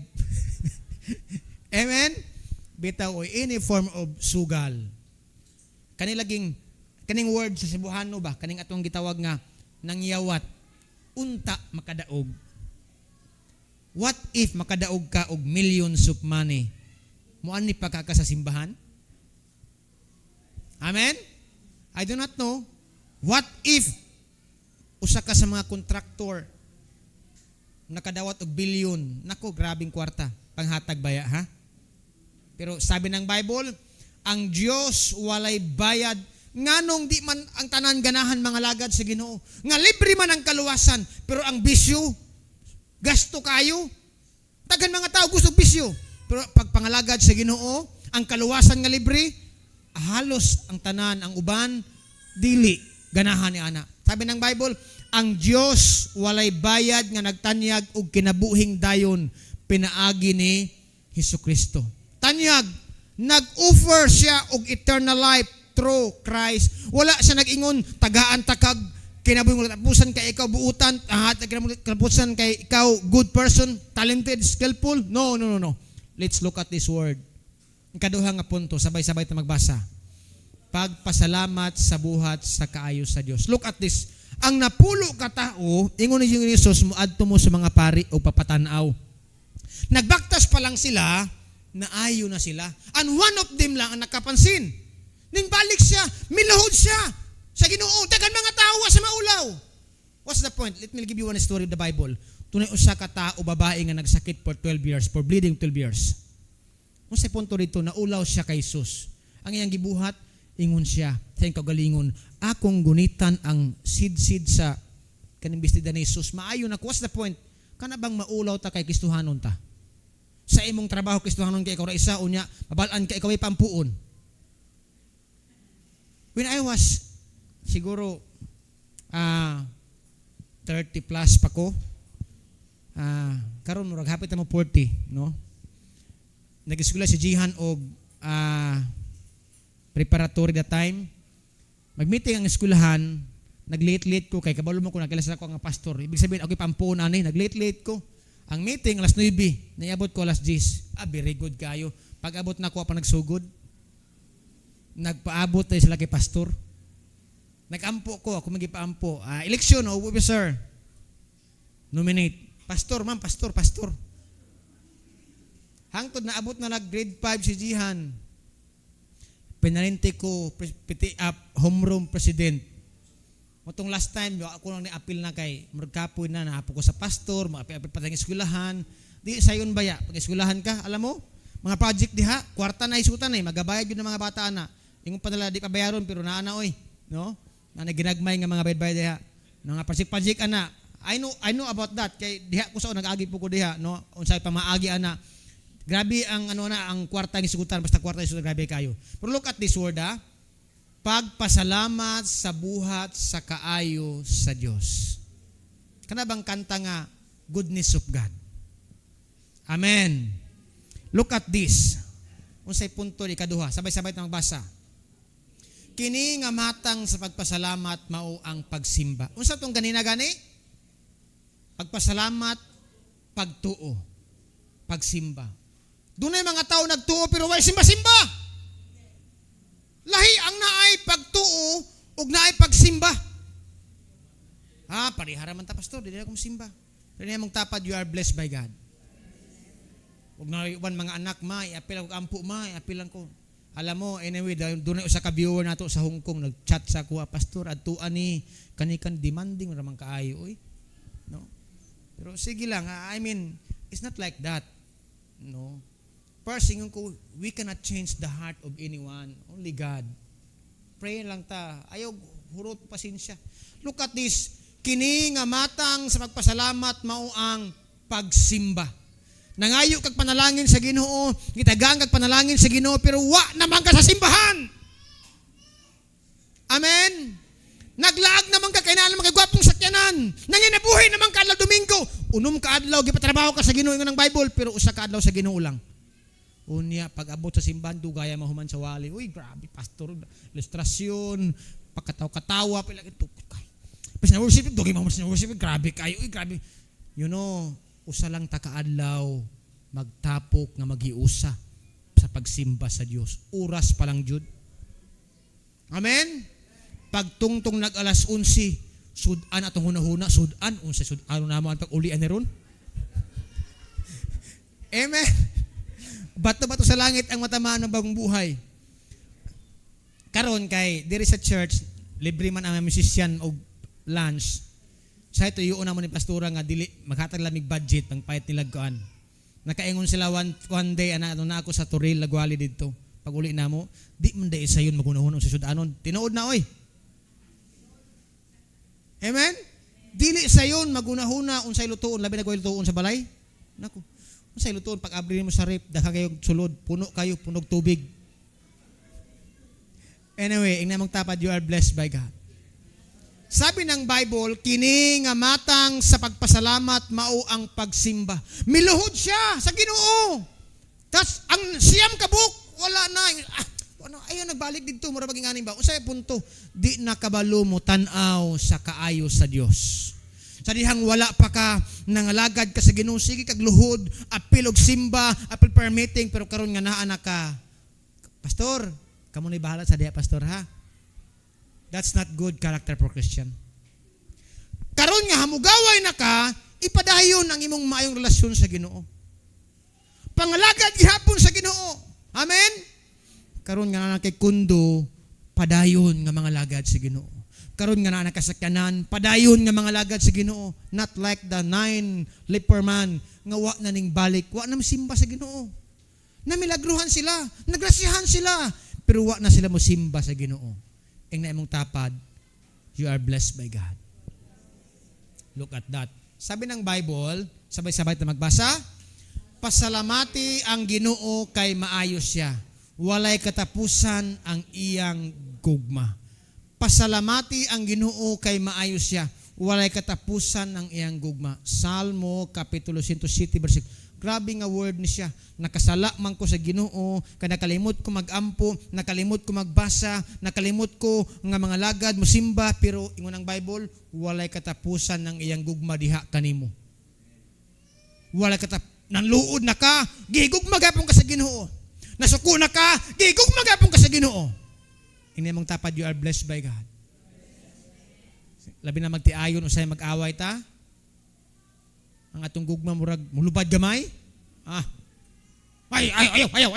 Amen? Bitaw, oy, any form of sugal. Kaning word sa Cebuano ba? Kaning atong gitawag nga, nangyawat. Unta makadaog. What if makadaog ka og millions of money? Muan ni pagkaka sa simbahan? Amen? I do not know. What if usa ka sa mga kontraktor nakadawat og bilyon? Nako, grabing kwarta. Panghatag baya, ha? Pero sabi ng Bible, ang Diyos walay bayad. Nganong di man ang tanan ganahan mga lagad sa Ginoo. Nga libre man ang kaluwasan, pero ang bisyo, gasto kayo. Tagan mga tao gusto bisyo. Pero pag pangalagad sa Ginoo, ang kaluwasan nga libre, halos ang tanan, ang uban, dili, ganahan ni ana. Sabi ng Bible, ang Diyos walay bayad nga nagtanyag og kinabuhing dayon pinaagi ni Jesucristo. Tanyag, nag-offer siya og eternal life through Christ. Wala siya nag-ingon, tagaan takag, kinabuhing katapusan kay ikaw buutan, kinabuhing kay ikaw good person, talented, skillful. No. Let's look at this word. Ang kaduha nga punto, sabay-sabay ta magbasa. Pagpasalamat sa buhat sa kaayos sa Dios. Look at this. Ang napulo ka tao, ingon ni Jesus, muadto mo sa mga pari o papatanaw. Nagbaktas pa lang sila, naayo na sila. And one of them lang ang nakapansin. Ning balik siya, miluhod siya sa Ginoo. Dagan mga tao sa maulaw. What's the point? Let me give you one story of the Bible. Tunay usa ka tao babae nga nagsakit for 12 years, for bleeding 12 years. Kung sa punto rito, naulaw siya kay Jesus. Ang iyang gibuhat, ingon siya, sa iyang kagalingon, akong gunitan ang sid-sid sa kaning bestida ni Jesus. Maayo na. What's the point? Kana bang maulaw ta kay Kristohanon ta? sa imong trabaho Kristohanon kay ikaw ra isa unya mabalaan ka ikaw ay pampuon. When I was siguro 30 plus pa ko, karon murag hapit na mo 40, no? Nag-eskwela si Jihan og preparatory that time. Mag-meeting ang eskwelahan, nag-late ko kay kabalo mo ko nakilala ko nga pastor. Ibig sabihin ako'y pampuon ani, nag-late ko. Ang meeting alas 9, naiabot ko alas 10. Very good kayo. Pag-abot na ko pa nagsugod. Nagpaabot tayo sila kay pastor. Nag-ampo ko, ako magipaampo. Eleksyon, officer. Nominate. Pastor, ma'am, pastor. Hangtod na abot na grade 5 si Jihan. Pinalinti ko, homeroom president. Motong last time, ako lang ni-appeal na kay Murkapoy na, naapo ko sa pastor, mag-appeal pa tayong eskwelahan. Di sayon baya, pag eskwelahan ka, alam mo, mga project diha, kwarta na isutan eh, magabayad yun ng mga bata na. Yung padala, di pa bayaron, pero naana oy, no? Na ginagmay nga mga bayad diha. Mga project ana. I know about that, kay diha ko sa nag-agi po ko diha, no? Unsay pa maagi ana. Grabe ang ang kwarta ng isutan, basta kwarta ng isutan, grabe kayo. Pero look at this word, pagpasalamat sa buhat sa kaayo sa Dios. Kana bang kanta nga goodness of God? Amen. Look at this. Unsay punto ikaduha, sabay-sabay tayong magbasa. Kini nga matang sa pagpasalamat mao ang pagsimba. Unsa tong ganina gani? Pagpasalamat, pagtuo, pagsimba. Dunay mga tao nagtuo pero way simba-simba. Lahi ang naay pagtuo ug naay pagsimba. Parihara man ta pastor, dili ako simba. Dili mong tapad, you are blessed by God. Ug naiwan mga anak apil ako ampo apilan ko. Alam mo, anyway, doon usa ka viewer nato sa Hong Kong nag-chat sa kuha, pastor adtuan ni kanikan demanding ra man kaayo oy. No? Pero sige lang, I mean, it's not like that. No. First, ingon ko, we cannot change the heart of anyone. Only God. Pray lang ta. Ayaw, hurot, pasensya. Look at this. Kini nga matang sa pagpasalamat mao ang pagsimba. Nangayo kag panalangin sa Ginoo, gitagang kag panalangin sa Ginoo, pero wa naman ka sa simbahan. Amen. Naglaag naman ka kailangan mga gwapong sakyanan. Nanginabuhi naman ka adlaw Domingo. Unom ka adlaw gipatrabaho ka sa Ginoo ingon ng Bible, pero usa ka adlaw sa Ginoo lang. Unya, pag abot sa simbahan, dugaya mahuman sa wali. Uy, grabe, pastor, ilustrasyon, pagkatawa-katawa, pila ito. Pas na worship, dugay mahuman sa worship, grabe kayo, uy, grabe. You know, usa lang takaadlaw, magtapok nga magiusa sa pagsimba sa Dios. Oras pa lang jud. Amen? Pagtungtong nag-alas 11, sudan atong hunahuna, sudan, unsay sudan na mo ang pag-ulian ni ron. Amen? Bato-bato sa langit ang matamaan ng bagong buhay. Karon kay diri sa church, libre man ang musician og lunch. Sa ito yuon na mo ni pastora nga dili maghatag lamig budget pang payat nila kuan. Nakaingon sila one day ana na ako sa Turil Lagwali didto. Pag uli na mo, di man day sayon magunahon sa sudanon. Tinuod na oy. Amen. Dili sayon magunahuna unsay lutuon labi na ko lutuon sa balay. Nako. Unsay lutuon pag abri mo sa rep dagha kayong sulod, puno kayo punog tubig. Anyway, ingna mong tapad, you are blessed by God. Sabi ng Bible, kini nga matang sa pagpasalamat mao ang pagsimba. Miluhod siya sa Ginoo. Tas ang siyam kabuk wala na. Ayaw nagbalik dito mura maging aning ba. Unsay punto? Di nakabalo mo tan-aw sa kaayo sa Dios. Sa dihang wala pa ka nangalagad ka sa Ginoo, sige kag luhod, apil og simba, apil prayer meeting, pero karon nga naa na ka. Pastor, kamo ni bahala sa diha pastor ha. That's not good character for Christian. Karon nga hamugaway na ka, ipadayon ang imong maayong relasyon sa Ginoo. Pangalagad gihapon sa Ginoo. Amen. Karon nga na kay kundo, padayon nga mga lagad sa Ginoo. Karon nga na nakasakyanan, padayon nga mga lagad sa Ginoo. Not like the 9 leper man nga wa na ning balik, wa na simba sa Ginoo. Namilagruhan sila, nagrasihan sila, pero wa na sila mo simba sa Ginoo. Ing na imong tapad, you are blessed by God. Look at that. Sabi ng Bible, sabay-sabay na magbasa, Pasalamati ang Ginoo kay maayo siya. Walay katapusan ang iyang gugma. Pasalamati ang Ginoo kay maayo siya. Walay katapusan ang iyang gugma. Salmo Kapitulo 107 versikulo. Grabe nga word ni siya. Nakasala man ko sa Ginoo, kaya nakalimot ko magampo, nakalimot ko magbasa, nakalimot ko nga mga lagad musimba, pero ingon ang Bible, walay katapusan ng iyang gugma diha kanimo. Walay nanluod na ka, gigugma gapon ka sa Ginoo. Nasuko na ka, gigugma gapon ka sa Ginoo. Ini mong tapad, you are blessed by God. Labi na magtiayon usay mag-away ta. Ang atong gugma murag mulubad gamay. Ayaw.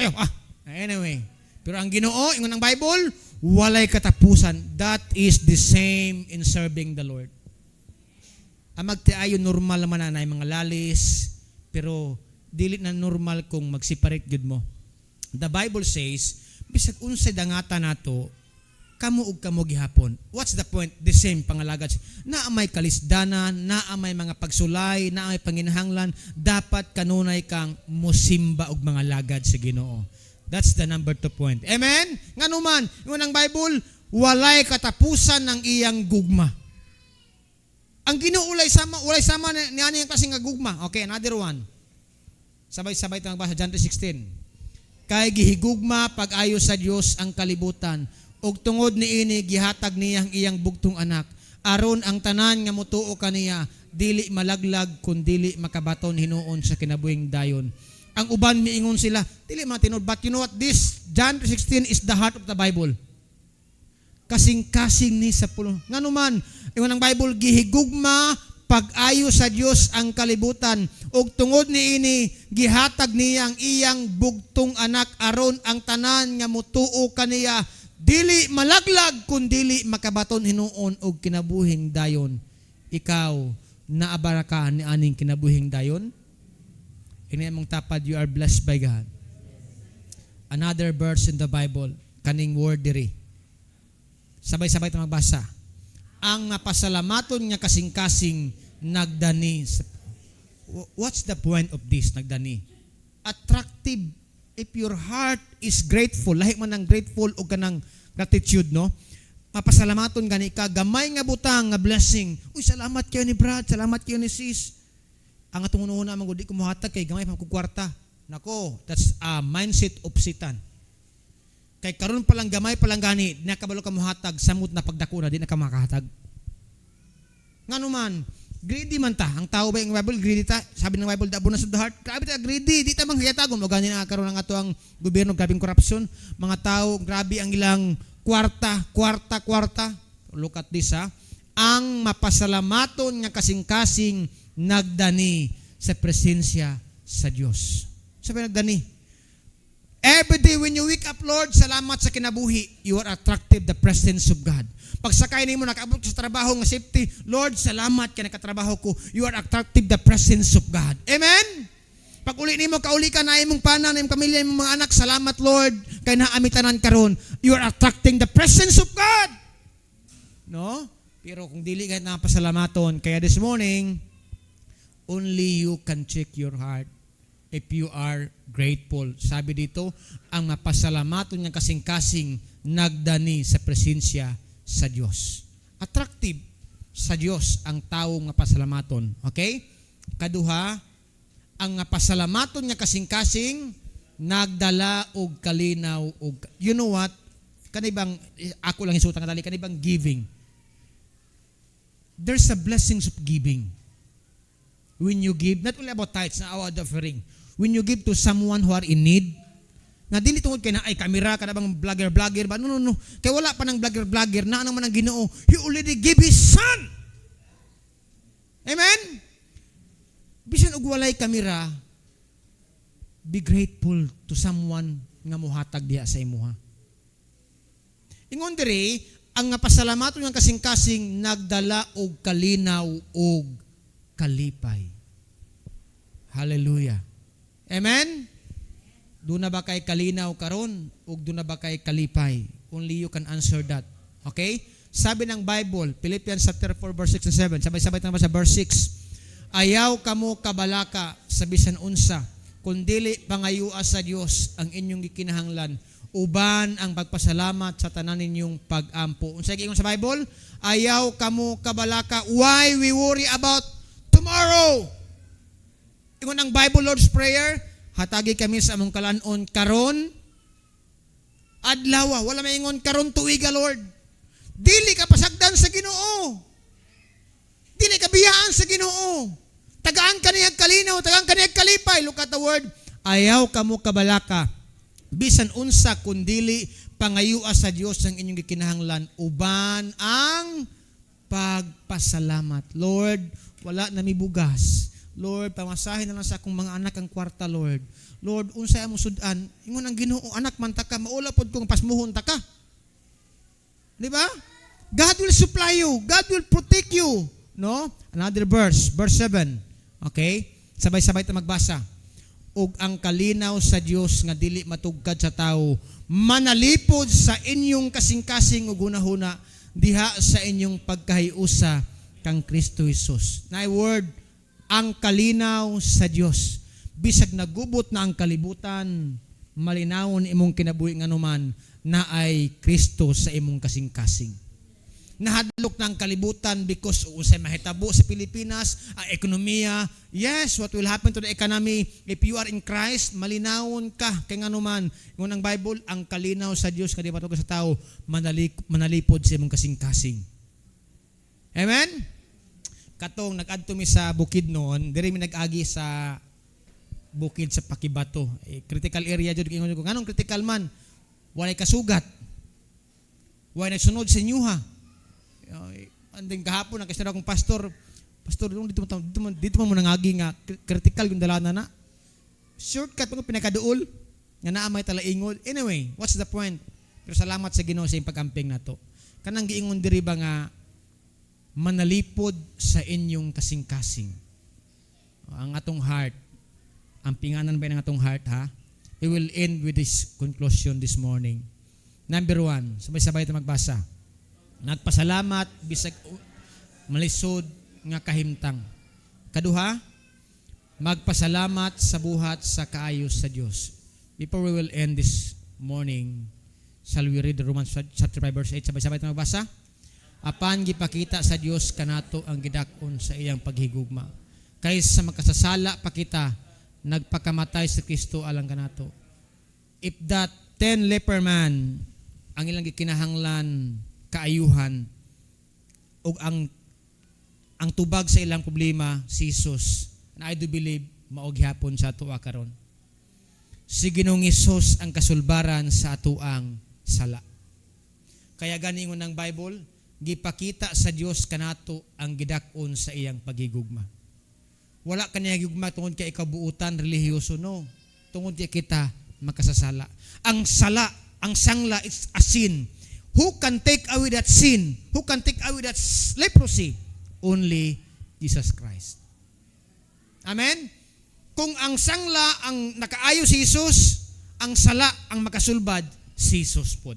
Anyway, pero ang Ginoo, ingon ang Bible, walay katapusan. That is the same in serving the Lord. Ang magtiayon normal man na mga lalis, pero dili na normal kung mag-separate gud mo. The Bible says, bisag unsay dangata nato, kamo ug kamo gihapon. What's the point? The same pangalagad. Naa may kalisdanan, naa may mga pagsulay, naa may panginahanglan, dapat kanunay kang mosimba og mga lagad sa Ginoo. That's the number 2 point. Amen? Nganuman, ingon ang Bible, walay katapusan ng iyang gugma. Ang Ginoo walay sama niani ang klaseng nga gugma. Okay, another one. Sabay-sabay tayong magbasa John 3:16. Kay gihigugma pag-ayo sa Dios ang kalibutan. Og tungod niini gihatag niya ang iyang bugtong anak, aron ang tanan nga motuo kaniya dili malaglag kun dili makabaton hinuon sa kinabuhing dayon. Ang uban miingon sila, dili man tinud, but you know what, this John 3:16 is the heart of the Bible. Kasing-kasing ni sa pulo. Nganuman, ingon ang Bible, gihigugma pag-ayo sa Dios ang kalibutan, og tungod niini gihatag niya ang iyang bugtong anak, aron ang tanan nga motuo kaniya dili malaglag kun dili makabaton hinuon og kinabuhing dayon. Ikaw naabara ka ni aning kinabuhing dayon? Ini among tapad, you are blessed by God. Another verse in the Bible, kaning word diri. Sabay-sabay ta magbasa. Ang napasalamaton nga kasing-kasing nagdani. What's the point of this nagdani? Attractive. If your heart is grateful, lahi man ang grateful o kanang gratitude, no? Mapasalamaton gani ka, gamay nga butang nga blessing. Uy, salamat kayo ni Brad, salamat kayo ni sis. Ang atong una man gud di ko mohatag kay gamay pa ko kwarta. Nako, that's a mindset of Satan. Kay karon pa lang gamay pa lang gani, nakabalo ka mohatag, samot na pagdako na di na ka makahatag. Nganuman, greedy man ta. Ang tao ba yung Bible, greedy ta? Sabi ng Bible, the abundance of the heart. Grabe ta, greedy. Di ta mang hayatagon. O gani na karoon ng ato ang gobyerno, grabing korupsyon. Mga tao, grabe ang ilang kwarta. Look at this, ha. Ang mapasalamaton nga kasing-kasing nagdani sa presensya sa Diyos. Sabi nagdani. Every day when you wake up, Lord, salamat sa kinabuhi. You are attractive the presence of God. Pag sakay nimo nakaabot sa trabaho nga safety, Lord, salamat kay nakatrabaho ko. You are attractive the presence of God. Amen? Pag uli nimo kauli ka na imong pana, na imong pamilya, imong mga anak, salamat Lord kay naamitanan karon. You are attracting the presence of God. No? Pero kung dili ka napasalamaton, kaya this morning, only you can check your heart if you are grateful. Sabi dito, ang mapasalamaton nga kasing-kasing nagdani sa presensya sa Dios. Attractive sa Dios ang tawo nga pasalamaton. Okay? Kaduha, ang pasalamaton nga kasing-kasing nagdala og kalinaw og, you know what? Kanibang ako lang isutang dali, kanibang giving. There's a blessings of giving. When you give, not only about tithes na our offering. When you give to someone who are in need, na dili tungod kay na ay kamera ka na bang vlogger ba? No. Kay wala pa ng vlogger na naman ang Ginoo. He already gave His Son. Amen? Bisan og walay kamera, be grateful to someone nga mohatag diha sa imuha. Ingon diri, ang pasalamaton nga kasing-kasing nagdala og kalinaw og kalipay. Hallelujah. Amen? Doon na ba kay kalinaw karon o doon na ba kay kalipay? Only you can answer that. Okay? Sabi ng Bible, Philippians chapter 4 verse 6 and 7. Sabay-sabay tayo sa verse 6. Ayaw kamo kabalaka sa bisan unsa, kundili pangayua sa Dios ang inyong gikinahanglan, uban ang pagpasalamat sa tanan ninyong pag-ampo. Unsay giingon sa Bible? Ayaw kamo kabalaka, why we worry about tomorrow? Ingon ang Bible Lord's Prayer, hatagi kami sa among kalanon karon adlaw, wala maingon karon tuiga, Lord. Dili ka pasagdan sa Ginoo. Dili ka biyaan sa Ginoo. Tagaan ka niyag kalinaw, tagaan ka niyag kalipay. Look at the word. Ayaw kamo kabalaka, bisan unsa kundili pangayua sa Dios ang inyong gikinahanglan, uban ang pagpasalamat. Lord, wala na mi bugas. Lord, pamasahin na lang sa akong mga anak ang kwarta, Lord. Lord, unsay among sudan? Ingon ang Ginoo, anak man ta ka, maula pod kung pasmuhon ta ka. Di ba? God will supply you. God will protect you. No? Another verse 7. Okay? Sabay-sabay ta magbasa. Ug ang kalinaw sa Dios nga dili matugkad sa tawo, manalipod sa inyong kasing-kasing ug hunahuna diha sa inyong pagkahiusa kang Kristo Jesus. Na word, ang kalinaw sa Dios. Bisag nagubot na ang kalibutan, malinawon imong kinabuhi nganuman na ay Kristo sa imong kasing-kasing. Nahadlok na ang kalibutan because usay mahitabo sa Pilipinas, ang ekonomiya. Yes, what will happen to the economy if you are in Christ? Malinawon ka kay nganuman. Ingon ang Bible, ang kalinaw sa Dios nga di matugkad sa tao, manalipod sa imong kasing-kasing. Amen? Katong nag-adto mi sa bukid noon, diri mi nag-agi sa bukid sa Pakibato. Critical area jud ingon ko. Nganong critical man? Walay kasugat. Walay nagsunod sa inyuha. Anding kahapon nagkasira akong pastor dito mo nangagi nga critical yung dalana na. Shortcut mo pinakaduol nga naa may talaingol. Anyway, what's the point? Pero salamat sa Ginoo sa iyang pag-amping nato. Kanang giingon diri ba nga manalipod sa inyong kasing-kasing. Ang atong heart, ang pinganan ba ng atong heart, ha? We will end with this conclusion this morning. Number 1, sabay-sabay ito magbasa. Nagpasalamat bisag malisod nga kahimtang. Kaduha, magpasalamat sa buhat sa kaayos sa Dios. Before we will end this morning, shall we read the Romans chapter 5 verse 8? Sabay-sabay ito magbasa. Apan gipakita sa Dios kanato ang gidakon sa iyang paghigugma. Kaysa makasasala pa kita, nagpakamatay sa Kristo alang kanato. If that 10 leper man ang ilang gikinahanglan kaayuhan ug ang tubag sa ilang problema si Jesus, and I do believe maog hapon sa ato karon. Si Ginoong Hesus ang kasulbaran sa atoang sala. Kaya ganingon ng Bible, gipakita sa Dios kanato ang gidakon sa iyang paghigugma. Wala kaniya gugma tungod kay ikabuutan relihiyoso, no. Tungod kay kita makasasala. Ang sala, ang sangla is a sin. Who can take away that sin? Who can take away that leprosy? Only Jesus Christ. Amen? Kung ang sangla ang nakaayo si Jesus, ang sala ang makasulbad si Jesus pod.